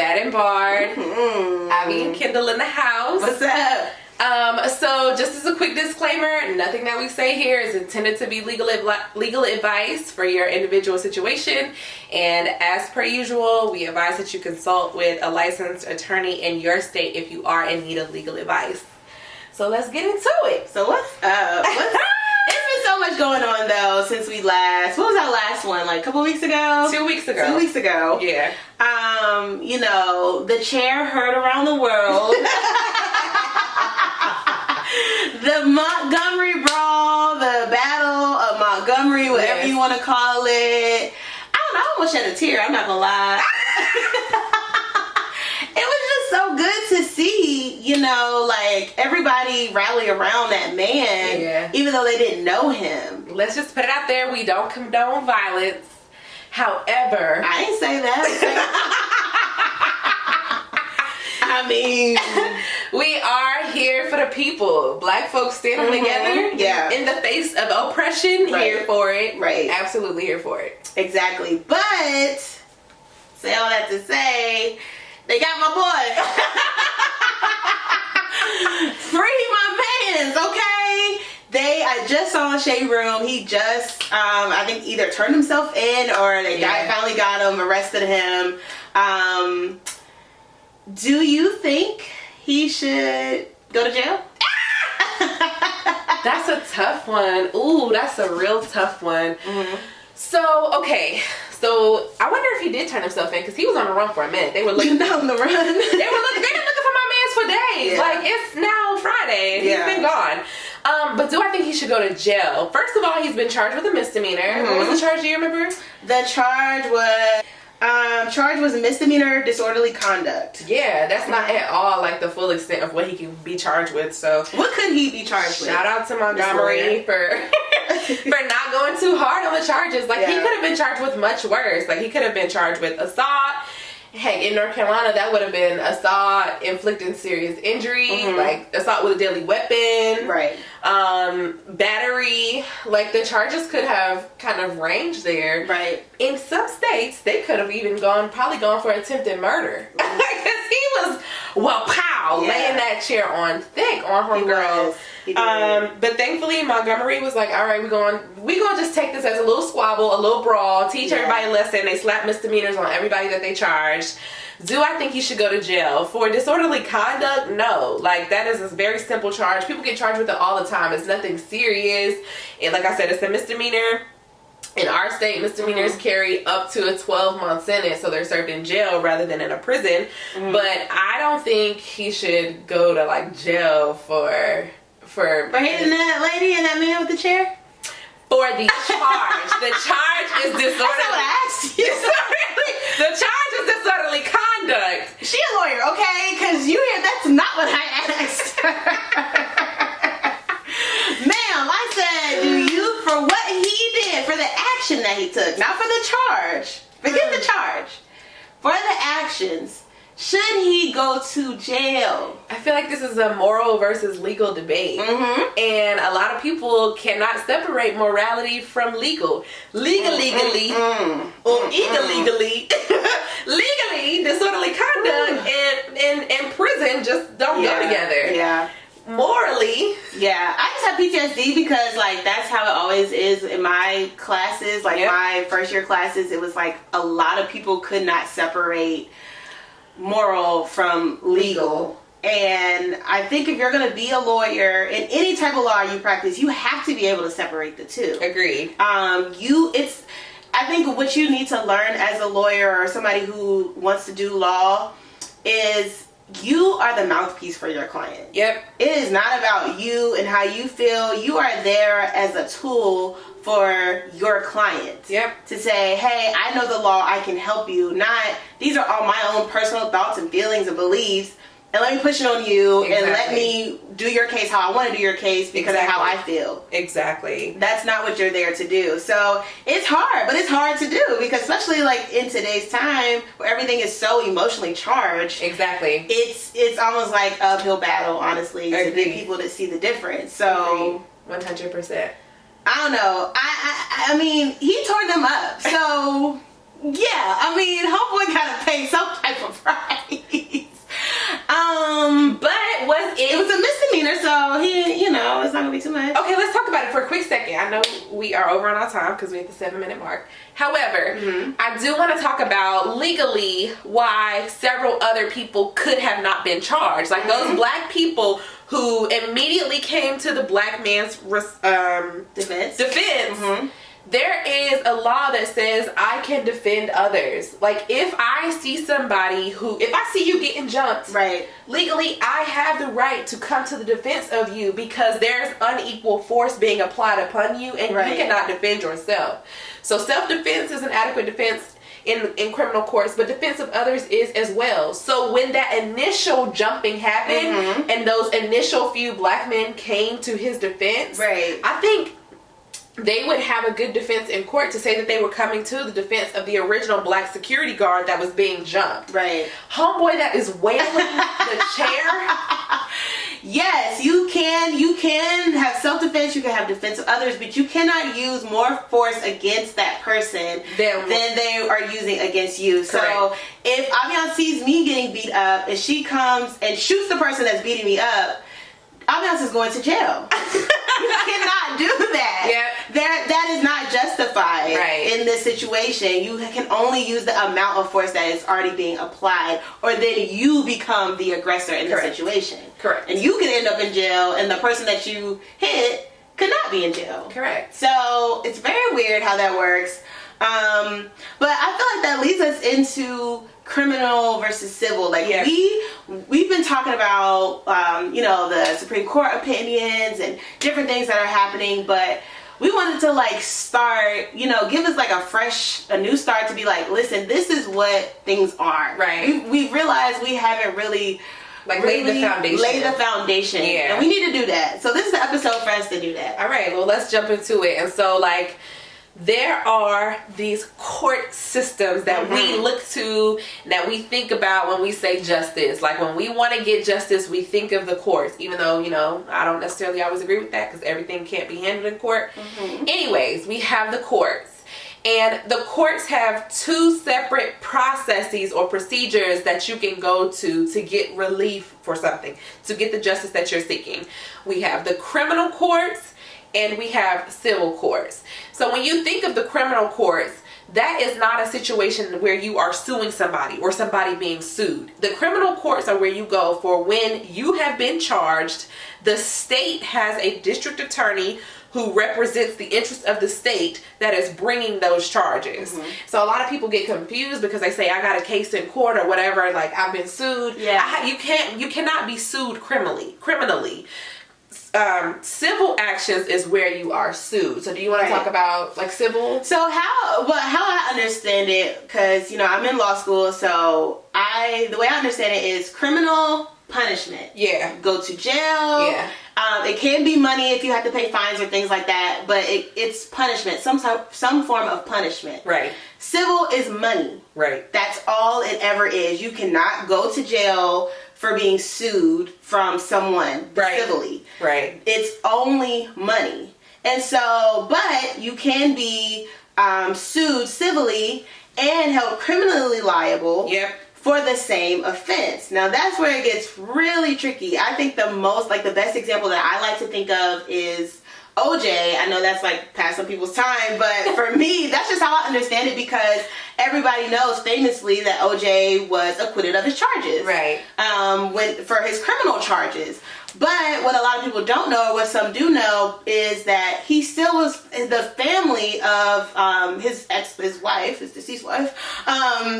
Bad and Barred. Abby and Kendall in the house. What's up? So just as a quick disclaimer, nothing that we say here is intended to be legal advice for your individual situation. And as per usual, we advise that you consult with a licensed attorney in your state if you are in need of legal advice. So let's get into it. So what's up? It's been so much going on though since we last. What was our last one? Like a couple weeks ago? 2 weeks ago. 2 weeks ago. Yeah. You know, the chair heard around the world. The Montgomery Brawl, the Battle of Montgomery, whatever you want to call it. I don't know, I almost shed a tear, I'm not gonna lie. It was just so good to see, you know, like everybody rally around that man, even though they didn't know him. Let's just put it out there, we don't condone violence. However, I ain't say that. I mean, we are here for the people. Black folks standing together in the face of oppression. Here for it. Right. Absolutely here for it. Exactly. But, say all that to say, they got my boy. Free my mans, okay? I just saw in Shade Room, he just, I think either turned himself in or they finally got him, arrested him. Do you think he should go to jail? That's a tough one. Ooh, that's a real tough one. So, okay. So, I wonder if he did turn himself in because he was on the run for a minute. They were looking on the run. They've been looking for my man's for days. Like, it's now Friday. He's been gone. But do I think he should go to jail? First of all, he's been charged with a misdemeanor. What was the charge, do you remember? The charge was misdemeanor disorderly conduct. Yeah, that's not at all like the full extent of what he can be charged with. So what could he be charged with? Shout out to Montgomery for not going too hard on the charges. Like he could have been charged with much worse. Like he could have been charged with assault. Heck, in North Carolina, that would have been assault, inflicting serious injury, like assault with a deadly weapon, battery. Like the charges could have kind of ranged there. Right. In some states, they could have even probably gone for attempted murder because he was laying that chair on thick on homegirl. But thankfully Montgomery was like, all right, we're going to just take this as a little squabble, a little brawl, teach everybody a lesson. They slap misdemeanors on everybody that they charged. Do I think he should go to jail? For disorderly conduct? No. Like, that is a very simple charge. People get charged with it all the time. It's nothing serious. And like I said, it's a misdemeanor. In our state, misdemeanors carry up to a 12-month sentence, so they're served in jail rather than in a prison. But I don't think he should go to, like, jail for hitting that lady and that man with the chair? For the charge. The charge is disorderly. That's not what I asked you. The charge is disorderly conduct. She a lawyer, okay? Because that's not what I asked. Ma'am, I said, for what he did, for the action that he took, not for the charge. Forget the charge. For the actions, should he go to jail? I feel like this is a moral versus legal debate. And a lot of people cannot separate morality from legal. Legally, disorderly conduct and prison just don't go together. Yeah. Morally. Yeah. I just have PTSD because, like, that's how it always is in my classes. Like, my first year classes, it was like a lot of people could not separate moral from legal. And I think if you're going to be a lawyer in any type of law you practice, you have to be able to separate the two. Agreed. I think what you need to learn as a lawyer or somebody who wants to do law is you are the mouthpiece for your client. Yep. It is not about you and how you feel. You are there as a tool for your client. Yep. To say, hey, I know the law, I can help you. Not, these are all my own personal thoughts and feelings and beliefs, and let me push it on you and let me do your case how I want to do your case because of how I feel. Exactly. That's not what you're there to do. So it's hard, but it's hard to do because especially like in today's time where everything is so emotionally charged. Exactly. It's almost like an uphill battle, honestly, to get people to see the difference. So 100%. I don't know. I mean, he tore them up. So Yeah, I mean, homeboy gotta pay some type of price. But it was a misdemeanor, so he, it's not gonna be too much. Okay, let's talk about it for a quick second. I know we are over on our time because we're at the 7-minute mark. However, I do want to talk about legally why several other people could have not been charged. Like those black people who immediately came to the black man's defense. There is a law that says I can defend others. Like if I see somebody if I see you getting jumped, right, legally I have the right to come to the defense of you because there's unequal force being applied upon you and you cannot defend yourself. So self-defense is an adequate defense in criminal courts, but defense of others is as well. So when that initial jumping happened and those initial few black men came to his defense, I think they would have a good defense in court to say that they were coming to the defense of the original black security guard that was being jumped. Right. Homeboy that is wailing the chair. Yes, you can have self-defense, you can have defense of others, but you cannot use more force against that person than they are using against you. Correct. So if Aviance sees me getting beat up and she comes and shoots the person that's beating me up, Aviance is going to jail. You cannot do that. Yep. That is not justified in this situation. You can only use the amount of force that is already being applied, or then you become the aggressor in the situation. Correct. And you can end up in jail, and the person that you hit could not be in jail. Correct. So it's very weird how that works. But I feel like that leads us into criminal versus civil. Like we've been talking about the Supreme Court opinions and different things that are happening, but we wanted to start, give us a new start to be like, listen, this is what things are. Right. We've realized we haven't really laid the foundation. Yeah. And we need to do that. So this is the episode for us to do that. All right, well, let's jump into it. And so there are these court systems that we look to, that we think about when we say justice. Like when we want to get justice, we think of the courts, even though, I don't necessarily always agree with that because everything can't be handled in court. Anyways, we have the courts. And the courts have two separate processes or procedures that you can go to get relief for something, to get the justice that you're seeking. We have the criminal courts and we have civil courts. So when you think of the criminal courts, that is not a situation where you are suing somebody or somebody being sued. The criminal courts are where you go for when you have been charged. The state has a district attorney who represents the interest of the state that is bringing those charges. So a lot of people get confused because they say, I got a case in court or whatever, like I've been sued. Yeah. You cannot be sued criminally. Civil actions is where you are sued. So do you want to talk about civil? So how I understand it, because I'm in law school, so the way I understand it is criminal punishment. Yeah. Go to jail. Yeah. It can be money if you have to pay fines or things like that, but it's punishment, some form of punishment. Right. Civil is money. Right. That's all it ever is. You cannot go to jail for being sued from someone civilly. Right. It's only money. And so, but you can be sued civilly and held criminally liable for the same offense. Now that's where it gets really tricky. I think the best example that I like to think of is OJ. I know that's past some people's time, but for me, that's just how I understand it, because everybody knows famously that OJ was acquitted of his charges. Right. For his criminal charges. But what a lot of people don't know, or what some do know, is that he still was, the family of his wife, his deceased wife,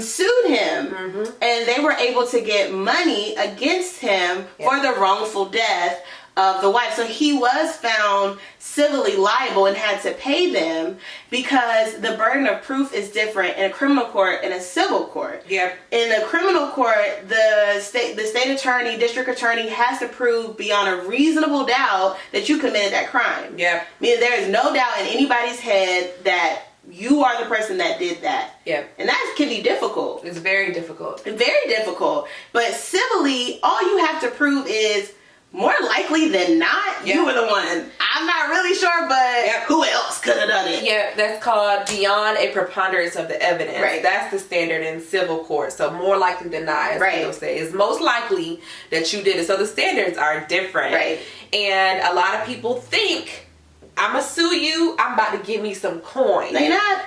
sued him. And they were able to get money against him for the wrongful death of the wife. So he was found civilly liable and had to pay them, because the burden of proof is different in a criminal court and a civil court. Yep. In a criminal court, the state attorney, district attorney has to prove beyond a reasonable doubt that you committed that crime. Yep. Meaning there is no doubt in anybody's head that you are the person that did that. Yep. And that can be difficult. It's very difficult. Very difficult. But civilly, all you have to prove is more likely than not, you were the one. I'm not really sure, but who else could have done it? Yeah, that's called beyond a preponderance of the evidence. Right. That's the standard in civil court. So more likely than not, as people say, it's most likely that you did it. So the standards are different. Right. And a lot of people think, I'm going to sue you, I'm about to give me some coin. They not.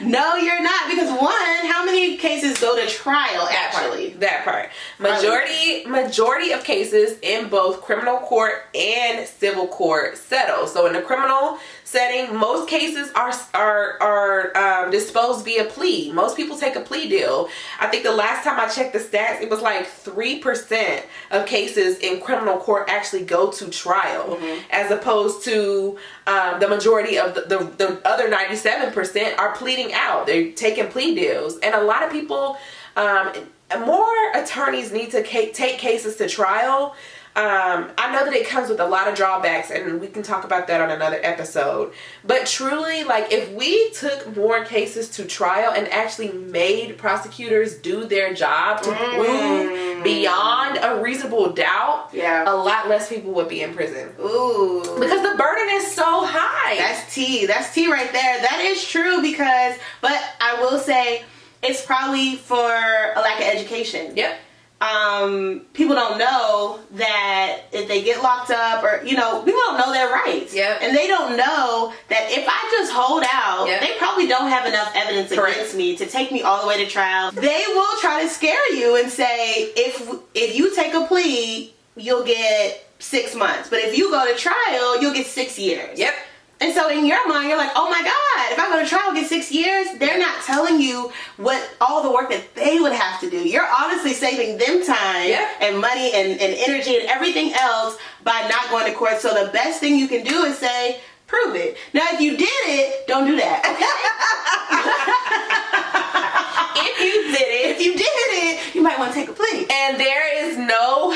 No, you're not, because one, how many cases go to trial actually? That part. Majority of cases in both criminal court and civil court settle. So in the criminal setting, most cases are disposed via plea. Most people take a plea deal. I think the last time I checked the stats, it was like 3% of cases in criminal court actually go to trial, as opposed to the majority of the other 97% are pleading out. They're taking plea deals. And a lot of people, more attorneys need to take cases to trial. I know that it comes with a lot of drawbacks, and we can talk about that on another episode. But truly, like, if we took more cases to trial and actually made prosecutors do their job to prove beyond a reasonable doubt, a lot less people would be in prison. Ooh. Because the burden is so high. That's tea. That's tea right there. That is true but I will say it's probably for a lack of education. Yep. People don't know that if they get locked up, or people don't know their rights. Yep. And they don't know that if I just hold out, they probably don't have enough evidence against me to take me all the way to trial. They will try to scare you and say, if you take a plea, you'll get 6 months. But if you go to trial, you'll get 6 years. Yep. And so in your mind, you're like, oh my God, if I go to trial and get 6 years, they're not telling you all the work that they would have to do. You're honestly saving them time and money and energy and everything else by not going to court. So the best thing you can do is say, prove it. Now, if you did it, don't do that, okay? If you did it, you might want to take a plea. And there is no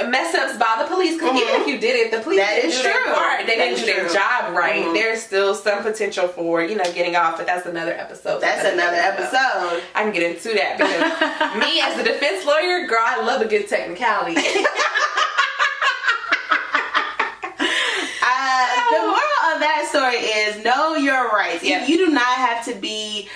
mess ups by the police, because even if you did it, the police didn't do their part. They didn't do their job right. There's still some potential for getting off, but that's another episode. That's another episode. I can get into that, because me as a defense lawyer, girl, I love a good technicality. The moral of that story is know your rights. You do not have to be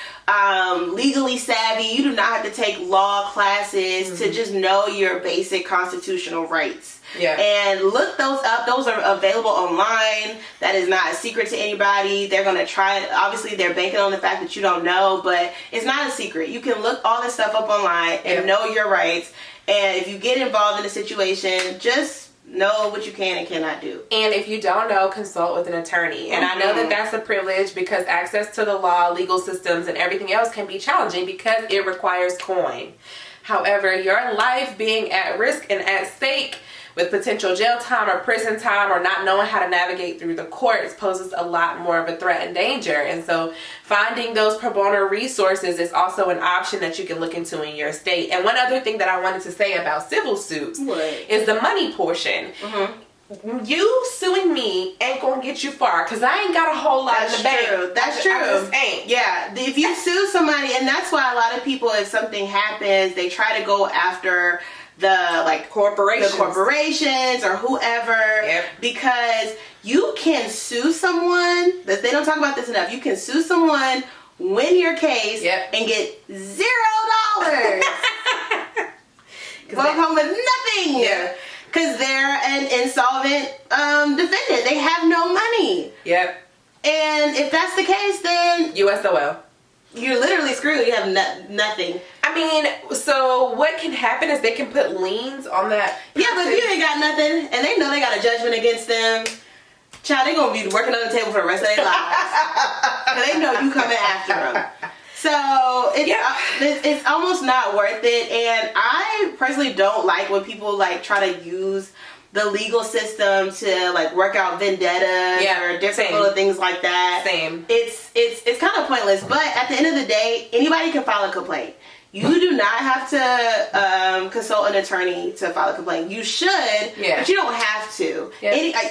legally savvy. You do not have to take law classes to just know your basic constitutional rights. Yeah. And look those up. Those are available online. That is not a secret to anybody. They're going to try it. Obviously, they're banking on the fact that you don't know, but it's not a secret. You can look all this stuff up online and know your rights. And if you get involved in a situation, just know what you can and cannot do. And if you don't know, consult with an attorney. And I know that that's a privilege, because access to the law, legal systems, and everything else can be challenging because it requires coin. However, your life being at risk and at stake with potential jail time or prison time, or not knowing how to navigate through the courts, poses a lot more of a threat and danger. And so finding those pro bono resources is also an option that you can look into in your state. And one other thing that I wanted to say about civil suits is the money portion. You suing me ain't gonna get you far, because I ain't got a whole lot in the bank. That's true. I just ain't. Yeah, if you sue somebody, and that's why a lot of people, if something happens, they try to go after the corporations or whoever, because you can sue someone. They don't talk about this enough. You can sue someone, win your case, and get $0. Go home with nothing. Because they're an insolvent defendant. They have no money. Yep. And if that's the case, then USOL. You're literally screwed. You have nothing. I mean, so what can happen is they can put liens on that person. Yeah, but if you ain't got nothing, and they know they got a judgment against them, child, they gonna be working on the table for the rest of their lives. Because they know you coming after them. So it's almost not worth it. And I personally don't like when people try to use the legal system to work out vendettas or different little things like that. Same. It's kind of pointless. But at the end of the day, anybody can file a complaint. You do not have to consult an attorney to file a complaint. You should, but you don't have to. Anybody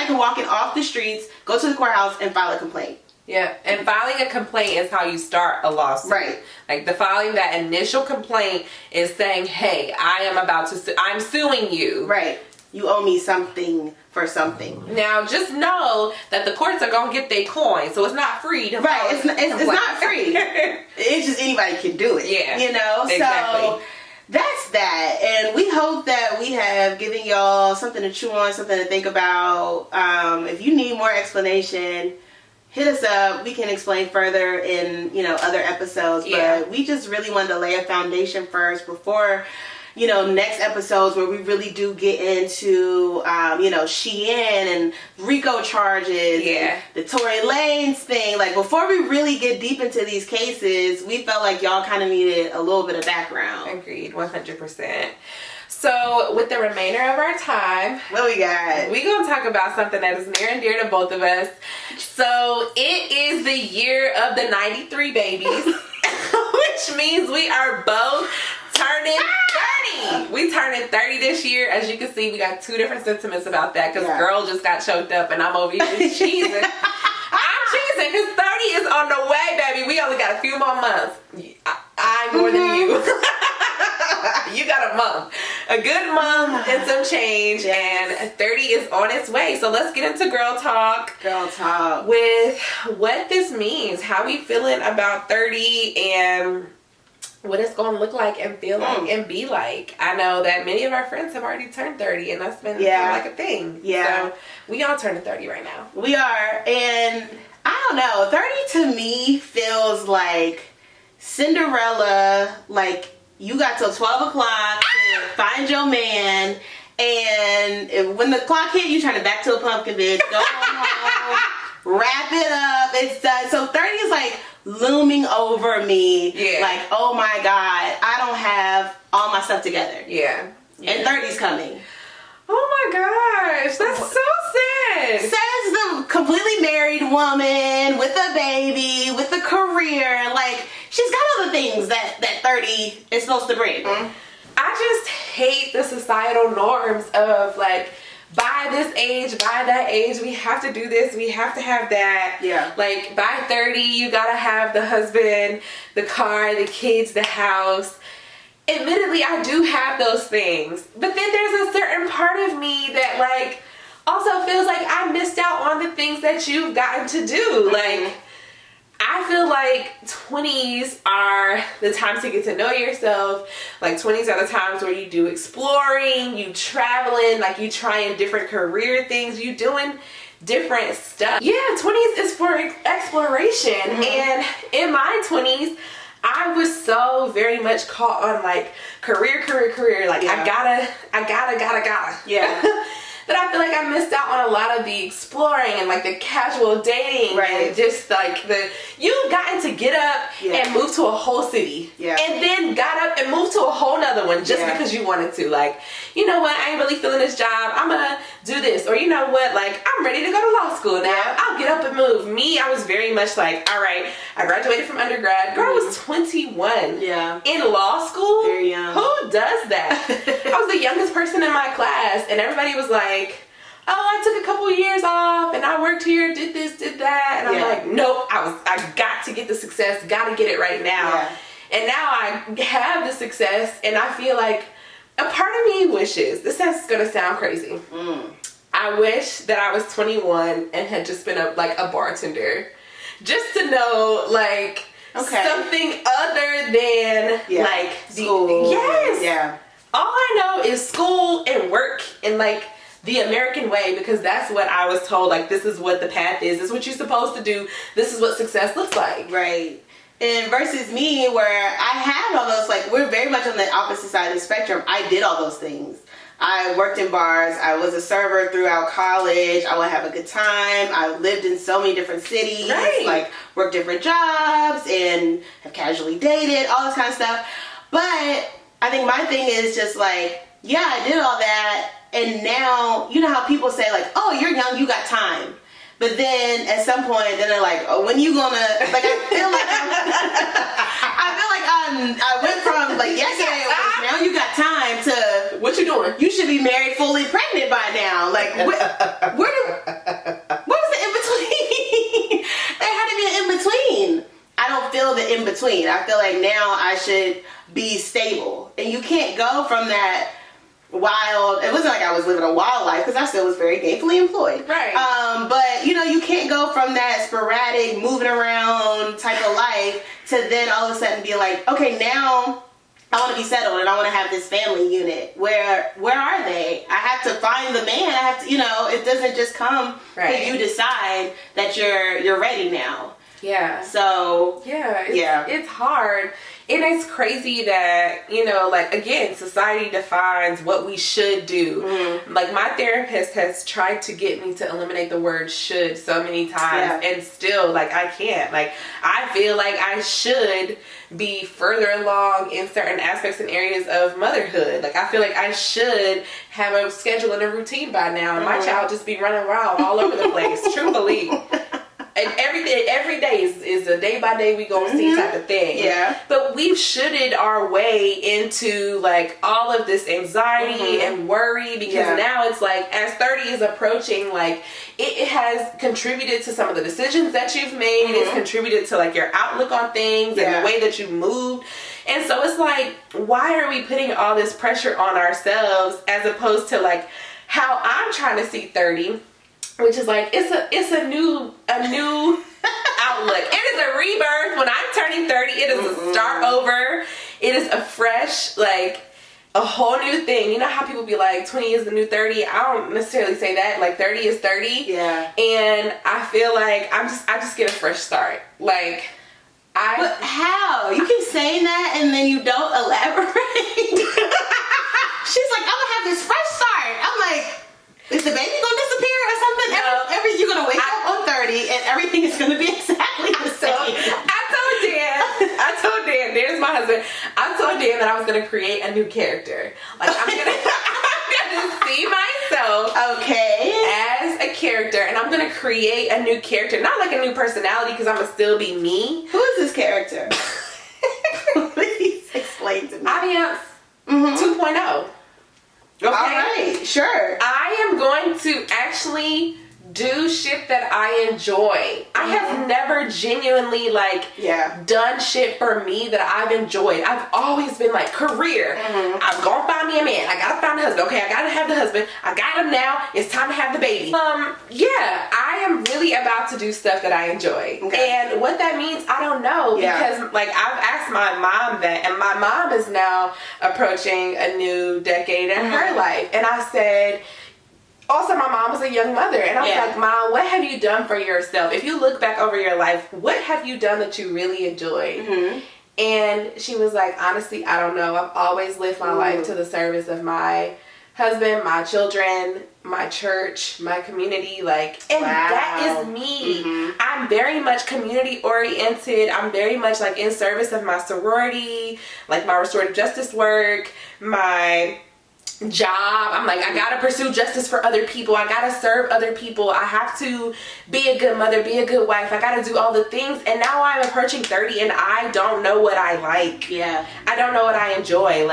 can walk in off the streets, go to the courthouse, and file a complaint. Yeah, and filing a complaint is how you start a lawsuit. Right. Like, the filing that initial complaint is saying, hey, I am about to I'm suing you. Right. You owe me something for something. Now, just know that the courts are going to get their coin, so it's not free to Right, it's not free. It's just anybody can do it. Yeah. You know? Exactly. So that's that. And we hope that we have given y'all something to chew on, something to think about. If you need more explanation, hit us up. We can explain further in, other episodes. Yeah. But we just really wanted to lay a foundation first before, next episodes where we really do get into, Shein and RICO charges. Yeah. And the Tory Lanez thing. Like, before we really get deep into these cases, we felt like y'all kind of needed a little bit of background. Agreed, 100%. So, with the remainder of our time, what we got? We're going to talk about something that is near and dear to both of us. So, it is the year of the 93 babies, which means we are both turning 30. We turning 30 this year. As you can see, we got two different sentiments about that because girl just got choked up and I'm over here cheesing. I'm cheesing because 30 is on the way, baby. We only got a few more months. I'm more than you. You got a month. A good month and some change, and 30 is on its way. So let's get into girl talk. Girl talk. With what this means, how we feeling about 30, and what it's going to look like and feel like and be like. I know that many of our friends have already turned 30, and that's been like a thing. Yeah. So we all turning 30 right now. We are, and I don't know, 30 to me feels like Cinderella, like you got till 12 o'clock to find your man, and when the clock hit, you turn it back to a pumpkin, bitch. Go home, wrap it up, it's done. So 30 is like looming over me. Yeah. Like, oh my God, I don't have all my stuff together. Yeah. And 30's coming. Oh my gosh, that's so sad. Says the completely married woman with a baby, with a career. Like, she's got other things that 30 is supposed to bring. I just hate the societal norms of like, by this age, by that age, we have to do this, we have to have that. Yeah. Like, by 30, you gotta have the husband, the car, the kids, the house. Admittedly, I do have those things. But then there's a certain part of me that, like, also feels like I missed out on the things that you've gotten to do. Like, I feel like 20s are the time to get to know yourself. Like, 20s are the times where you do exploring, you traveling, like you trying different career things, you doing different stuff. Yeah, 20s is for exploration. And in my 20s, I was so very much caught on like career. Like, I gotta. Yeah. That I feel like I missed out on a lot of the exploring and like the casual dating and just like you've gotten to get up and move to a whole city and then got up and moved to a whole nother one just because you wanted to. Like, you know what, I ain't really feeling this job, I'm gonna do this. Or you know what, like, I'm ready to go to law school now, I'll get up and move. Me, I was very much like, all right, I graduated from undergrad, girl, I was 21 in law school. Very young. Who does that? I was the youngest person in my class and everybody was like, oh, I took a couple years off and I worked here, did this, did that. And I'm like, nope, I got to get the success, got to get it right now. And now I have the success and I feel like a part of me wishes, this is going to sound crazy. I wish that I was 21 and had just been a bartender. Just to know, like, something other than like school. Yes. Yeah. All I know is school and work and like the American way, because that's what I was told. Like, this is what the path is. This is what you're supposed to do. This is what success looks like. Right. And versus me, where I had all those, like, we're very much on the opposite side of the spectrum. I did all those things. I worked in bars. I was a server throughout college. I would have a good time. I lived in so many different cities. Like, worked different jobs and have casually dated, all this kind of stuff. But I think my thing is just like, yeah, I did all that. And now, you know how people say like, oh, you're young, you got time. But then at some point, then they're like, oh, when you gonna, like, I feel like I went from like yesterday, now you got time to, what you doing? You should be married, fully pregnant by now. Like, what was the in-between? There had to be between. I feel like now I should be stable. And you can't go from that wild, it wasn't like I was living a wild life because I still was very gainfully employed. Right. But you can't go from that sporadic moving around type of life to then all of a sudden be like, okay, now I want to be settled and I want to have this family unit. Where are they? I have to find the man. I have to, it doesn't just come because you decide that you're ready now. Yeah. So it's hard. And it's crazy that, again, society defines what we should do. Mm-hmm. Like, my therapist has tried to get me to eliminate the word should so many times. And still, I can't. I feel like I should be further along in certain aspects and areas of motherhood. I feel like I should have a schedule and a routine by now. And my child just be running wild all over the place, truthfully. And every day is a day by day we go see type of thing. Yeah. But we've shouldded our way into all of this anxiety and worry because now it's as 30 is approaching, it has contributed to some of the decisions that you've made. It's contributed to your outlook on things and the way that you moved. And so it's why are we putting all this pressure on ourselves as opposed to how I'm trying to see 30? Which is it's a new outlook. It is a rebirth. When I'm turning 30, it is a start over. It is a fresh, a whole new thing. You know how people be 20 is the new 30? I don't necessarily say that. 30 is 30. Yeah. And I feel I just get a fresh start. But how? You keep saying that and then you don't elaborate. She's like, I'm gonna have this fresh start. I'm like, is the baby gonna disappear or something? No. You're gonna wake up on 30 and everything is gonna be exactly the same. I told Dan, there's my husband. I told Dan that I was gonna create a new character. I'm gonna see myself as a character, and I'm gonna create a new character. Not a new personality because I'm gonna still be me. Who is this character? Please explain to me. Audience 2.0. Okay. All right, sure. I am going to actually do shit that I enjoy. I have never genuinely done shit for me that I've enjoyed. I've always been career. I'm gonna find me a man. I gotta find a husband. Okay, I gotta have the husband. I got him now. It's time to have the baby. I am really about to do stuff that I enjoy. Okay. And what that means, I don't know because I've asked my mom that, and my mom is now approaching a new decade in her life, and I said. Also, my mom was a young mother, and I was like, Mom, what have you done for yourself? If you look back over your life, what have you done that you really enjoyed? And she was like, honestly, I don't know. I've always lived my life to the service of my husband, my children, my church, my community, that is me. I'm very much community oriented. I'm very much in service of my sorority, my restorative justice work, my job. I'm I gotta pursue justice for other people. I gotta serve other people. I have to be a good mother, be a good wife. I gotta do all the things. And now I'm approaching 30 and I don't know what I like. Yeah. I don't know what I enjoy.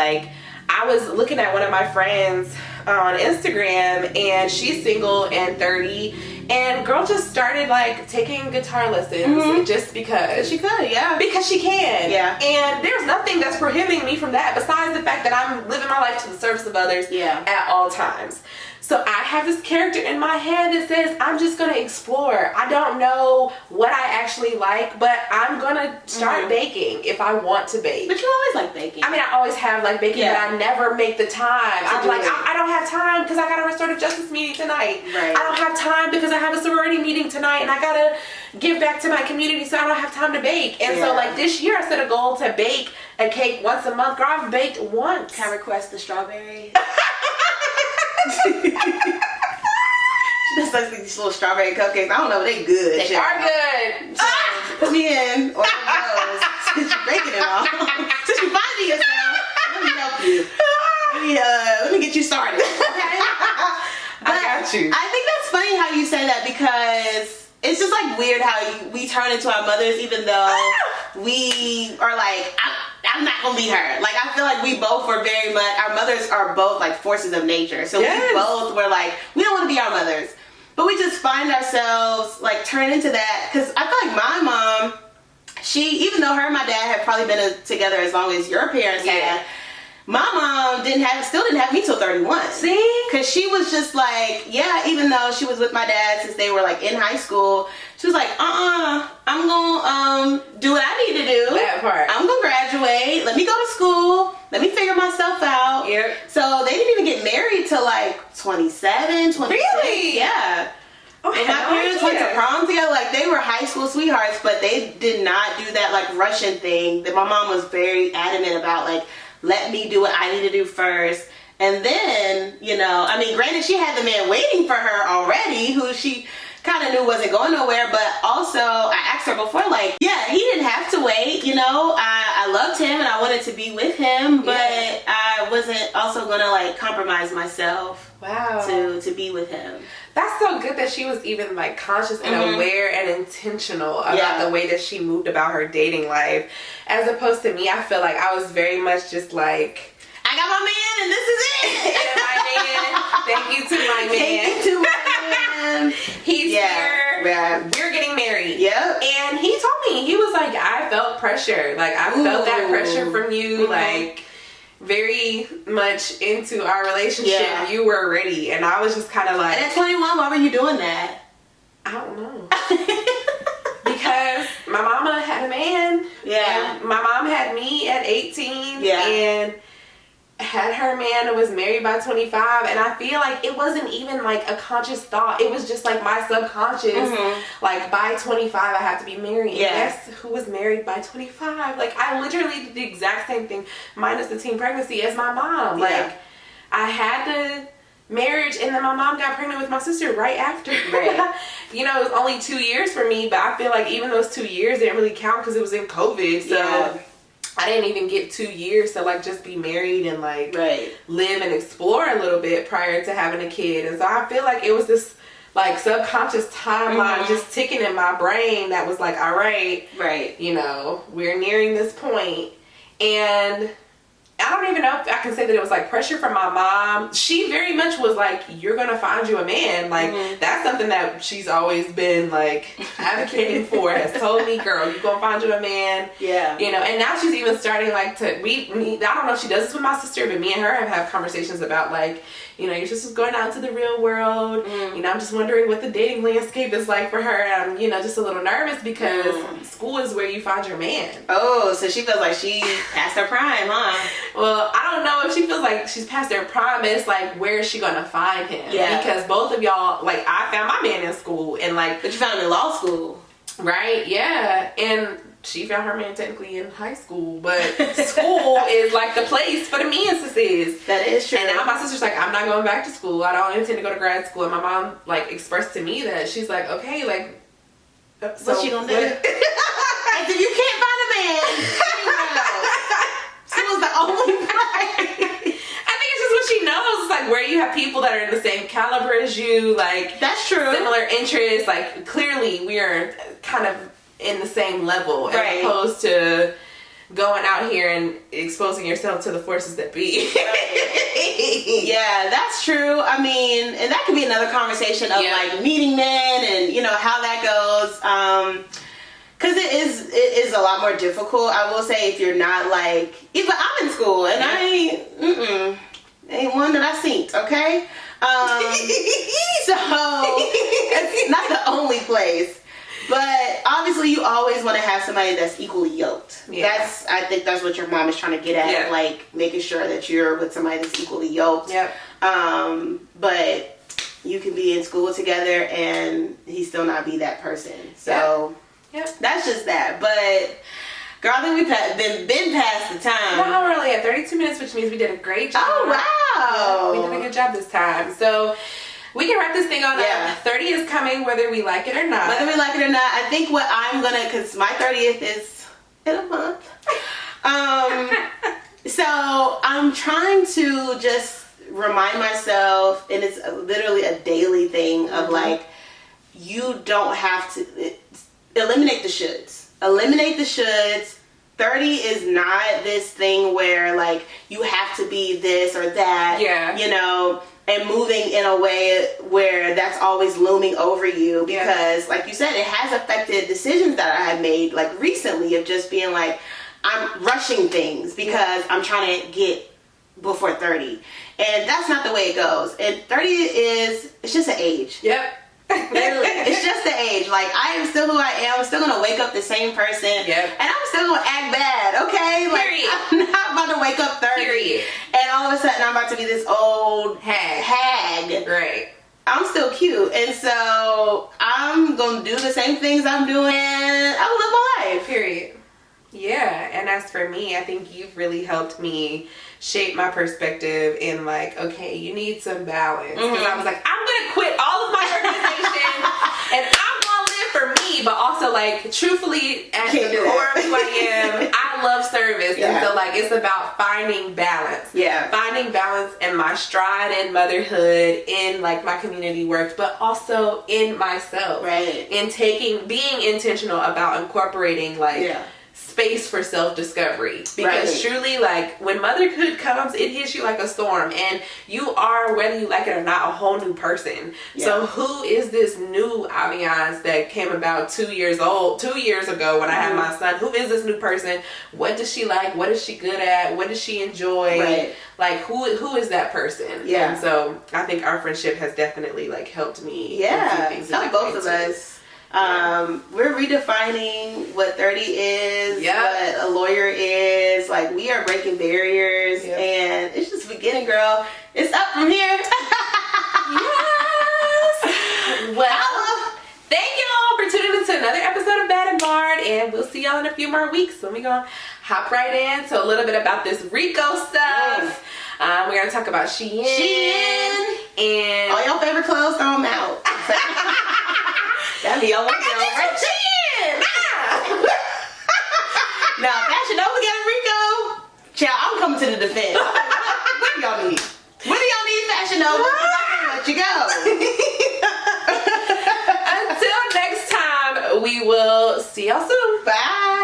I was looking at one of my friends on Instagram and she's single and 30 and girl just started taking guitar lessons just because she could, because she can, and there's nothing that's prohibiting me from that besides the fact that I'm living my life to the service of others at all times. So I have this character in my head that says I'm just going to explore. I don't know what I actually like, but I'm going to start baking if I want to bake. But you always like baking. I mean, I always have baking, but I never make the time. I'm I don't have time because I got a restorative justice meeting tonight. Right. I don't have time because I have a sorority meeting tonight and I got to give back to my community, so I don't have time to bake. And so this year I set a goal to bake a cake once a month. Girl, I've baked once. Can I request the strawberry? Just these little strawberry cupcakes. I don't know, they good. They are good. So, put me in or those since you're breaking it all. Since you're finding yourself, let me help you. Let me get you started. Okay? I got you. I think that's funny how you say that because it's just weird how we turn into our mothers even though we are I'm not gonna be her. I feel we both were very much, our mothers are both forces of nature. So we both were we don't want to be our mothers. But we just find ourselves turning into that. Because I feel my mom even though her and my dad have probably been together as long as your parents had, my mom still didn't have me till 31. See? Because she was just like, yeah, even though she was with my dad since they were like in high school, she was like, I'm gonna do what I need to do. That part. I'm gonna graduate. Let me go to school. Let me figure myself out. Yep. So they didn't even get married till like 27, 26. Really? Yeah. Oh, and my parents went to prom together. Like, they were high school sweethearts, but they did not do that like Russian thing that my mom was very adamant about. Like, let me do what I need to do first. And then, you know, I mean, granted, she had the man waiting for her already, who she kind of knew wasn't going nowhere. But also, I asked her before, like, yeah, he didn't have to wait. You know, I loved him and I wanted to be with him, but I wasn't also going to like compromise myself. Wow. To be with him. That's so good that she was even like conscious and aware and intentional about the way that she moved about her dating life, as opposed to me. I feel like I was very much just like, I got my man and this is it. And my man, thank you to my man. Thank you to my man. He's here. Yeah. We're getting married. Yep. And he told me, he was like, I felt pressure. Like, I felt that pressure from you. Like, very much into our relationship. Yeah. You were ready. And I was just kind of like, and at 21, why were you doing that? I don't know. Because my mama had a man. Yeah. And my mom had me at 18. Yeah. And had her man and was married by 25. And I feel like it wasn't even like a conscious thought. It was just like my subconscious. Like, by 25, I have to be married. Yeah. And guess who was married by 25? Like, I literally did the exact same thing, minus the teen pregnancy, as my mom. Like, I had the marriage, and then my mom got pregnant with my sister right after. Right. You know, it was only 2 years for me, but I feel like even those 2 years didn't really count because it was in COVID. So I didn't even get 2 years to like just be married and like live and explore a little bit prior to having a kid. And so I feel like it was this like subconscious timeline just ticking in my brain that was like, all right, you know, we're nearing this point. And I don't even know if I can say that it was like pressure from my mom. She very much was like, you're gonna find you a man. Like, that's something that she's always been like advocating for, has told me, girl, you're gonna find you a man. Yeah. You know, and now she's even starting like to, I don't know if she does this with my sister, but me and her have conversations about like, you know, your sister's going out to the real world. You know, I'm just wondering what the dating landscape is like for her. And I'm, you know, just a little nervous because school is where you find your man. Oh, so she feels like she passed her prime, huh? Well, I don't know if she feels like she's past her prime. It's like, where is she going to find him? Yeah. Because both of y'all, like, I found my man in school. And like, but you found him in law school. Right, yeah. And she found her man technically in high school, but school is like the place for the menses. That is true. And now my sister's like, I'm not going back to school. I don't intend to go to grad school. And my mom like expressed to me that she's like, okay, like, so what's she gonna do? I said, you can't find a man. School's the only place. I think it's just what she knows. It's like where you have people that are in the same caliber as you, like, that's true. Similar interests. Like, clearly we are kind of in the same level, as opposed to going out here and exposing yourself to the forces that be. Yeah, that's true. I mean, and that could be another conversation of like meeting men and, you know, how that goes. Because it is a lot more difficult. I will say, if you're not like, even I'm in school and I ain't one that I seen, okay? So it's not the only place. But obviously, you always want to have somebody that's equally yoked. Yeah. I think that's what your mom is trying to get at, like making sure that you're with somebody that's equally yoked. Yep. But you can be in school together and he still not be that person. So that's just that. But girl, I think we've been past the time. No, we're only at 32 minutes, which means we did a great job. Oh wow! Yeah, we did a good job this time. So we can wrap this thing on up. 30 is coming, whether we like it or not. Whether we like it or not. I think what I'm gonna, because my 30th is in a month. So I'm trying to just remind myself, and it's literally a daily thing of like, you don't have to eliminate the shoulds. Eliminate the shoulds. 30 is not this thing where like you have to be this or that. Yeah. You know, and moving in a way where that's always looming over you, because like you said, it has affected decisions that I have made like recently of just being like, I'm rushing things because I'm trying to get before 30. And that's not the way it goes. And 30 it's just an age. Yep. Literally, it's just the age. Like, I am still who I am. I'm still gonna wake up the same person. Yep. And I'm still gonna act bad, okay? Like, period. I'm not about to wake up 30. Period. And all of a sudden I'm about to be this old hag. Right. I'm still cute. And so I'm gonna do the same things I'm doing. I will live my life. Period. Yeah, and as for me, I think you've really helped me shape my perspective in like, okay, you need some balance. Because I was like, I'm going to quit all of my organization and I'm going to live for me. But also like, truthfully, at the core of who I am, I love service. Yeah. And so like, it's about finding balance. Yeah. Finding balance in my stride in motherhood, in like my community work, but also in myself. Right. In being intentional about incorporating like, space for self-discovery, because truly, like, when motherhood comes, it hits you like a storm, and you are, whether you like it or not, a whole new person. So who is this new Aviance that came about 2 years ago when I had my son? Who is this new person? What does she like? What is she good at? What does she enjoy? Like, who is that person? And so I think our friendship has definitely like helped me. Help both of us. We're redefining what 30 is, what a lawyer is. Like, we are breaking barriers, and it's just beginning, girl. It's up from here. Yes. Well, thank y'all for tuning into another episode of Bad and Barred, and we'll see y'all in a few more weeks. So we're gonna hop right into a little bit about this Rico stuff. We're gonna talk about Shein and all your favorite clothes. Throw them out. That'd be all right? Now, Fashion Nova getting Rico. Child, I'm coming to the defense. What do y'all need? What do y'all need, Fashion Nova? I can't let you go. Until next time, we will see y'all soon. Bye.